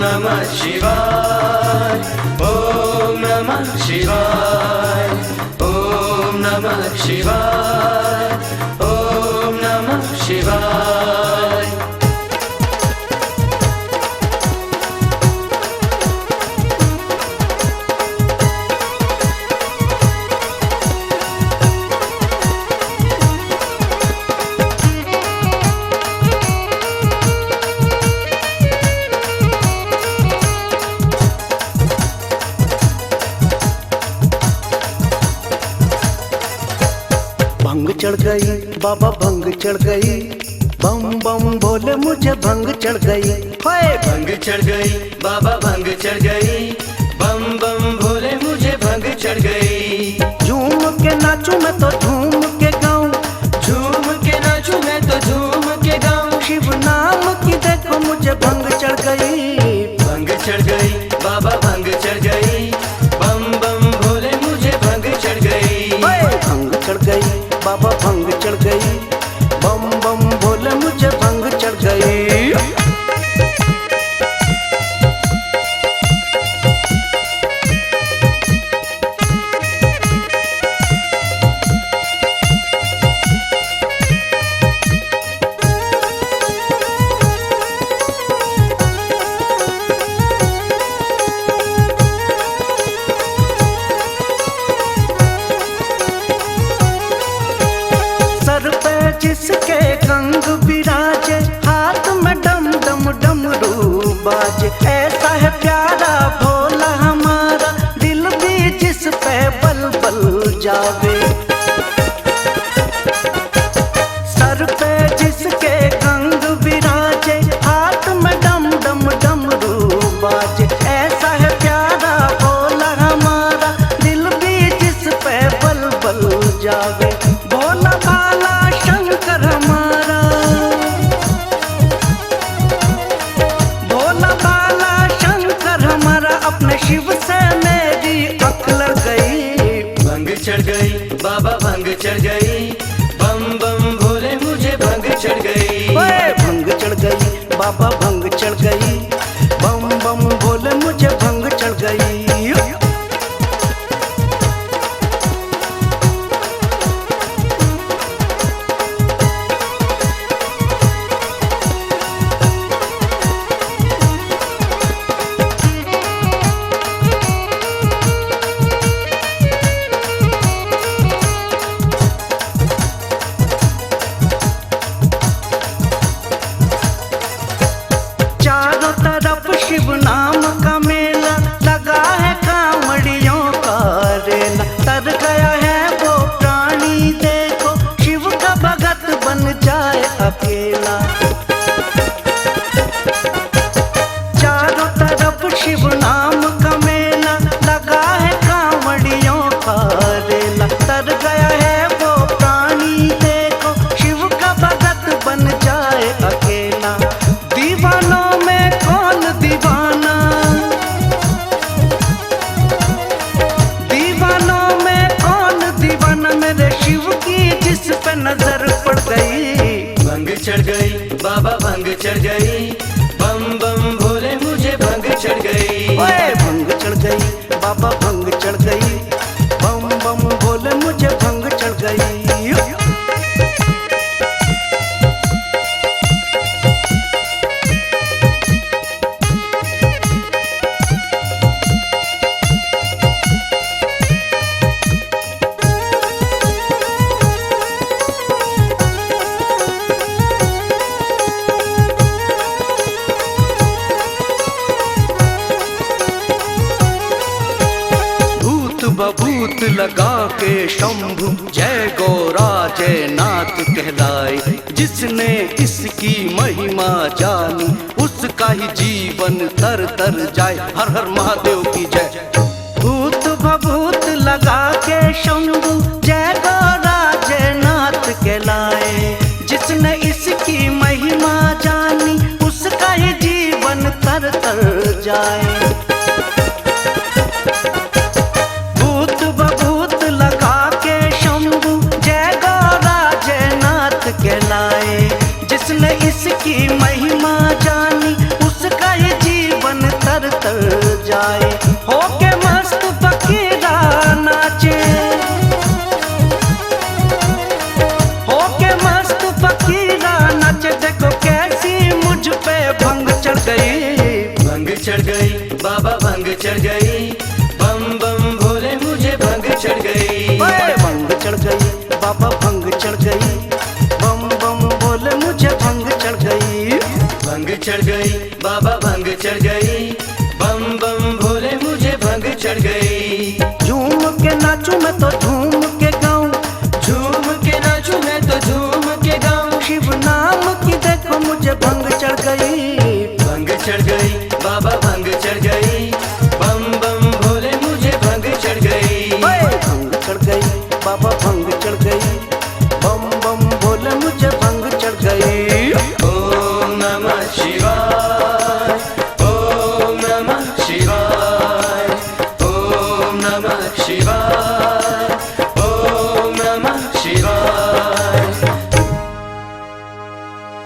नमः शिवाय, ओम नमः शिवाय, ओम नमः शिवाय, ओम नमः शिवाय। भंग चढ़ गई बाबा भंग चढ़ गई, बम बम बोले मुझे भंग चढ़ गई। हाय भंग चढ़ गई बाबा भंग चढ़ गई, बम बम भोले मुझे भंग चढ़ गई। झूम के नाचूं मैं तो झूम के गाऊं, झूम के नाचूं मैं तो झूम के गाऊं। शिव नाम की देखो मुझे भंग चढ़ गई। भंग चढ़ गई बाबा भंग चढ़ गई, बम बम भोले मुझे भंग चढ़ गई। भंग चढ़ गई बाबा भंग चढ़ गई, बम बम भोले मुझे भंग चढ़ गई। सर पे जिसके कंग विराजे, हाथ में डम डम डमरू बाजे। ऐसा है प्यारा भोला हमारा, दिल भी जिस पे बल बल जावे। सर पे जिसके कंग विराजे, हाथ में डम डम डमरू बाजे। ऐसा है प्यारा भोला हमारा, दिल भी जिस पे बल बल जावे। भोला बाला शंकर हमारा, भोला बाला शंकर हमारा, अपने शिव से मेरी अक्ल लड़ गई। भंग चढ़ गई बाबा भंग चढ़ गई, बम बम भोले मुझे भंग चढ़ गई। भंग चढ़ गई बाबा भंग चढ़ गई, बम बम भोले मुझे भंग चढ़ गई। चारों तरफ शिव नाम का मेला लगा है, कांवड़ियों का रेला। तर गया है वो प्राणी देखो, शिव का भगत बन जाए अकेला। चारों तरफ शिव नाम का मेला लगा है, कांवड़ियों का रेला। तर गया है वो प्राणी देखो, शिव का भगत बन जाए अकेला। दीवानों में कौन दीवाना, दीवानों में कौन दीवाना, मेरे शिव की जिस पे नजर पड़ गई। भंग चढ़ गई बाबा भंग चढ़ गई, बम बम भोले मुझे भंग चढ़ गई। भंग चढ़ गई बाबा भंग चढ़ गई, बम बम भोले मुझे भंग चढ़ गई। बभूत लगा के शंभु जय गौरा जय नाथ कहलाए। जिसने इसकी महिमा जानी, उसका ही जीवन तर तर जाए। हर हर महादेव की जय। भूत बभूत लगा के शंभु जय गौरा जय नाथ कहलाए। जिसने इसकी महिमा जानी, उसका ही जीवन तर तर जाए। कहलाए जिसने इसकी महिमा जानी, उसका ये जीवन बाबा भंग चढ़ गई, बम बम भोले मुझे भंग चढ़ गई। झूम के नाचूं मैं तो झूम के गाऊं, झूम के नाचूं मैं तो झूम के गाऊं, शिव नाम की देखो मुझे भंग चढ़ गई। भंग चढ़ गई, बाबा भंग चढ़ गई।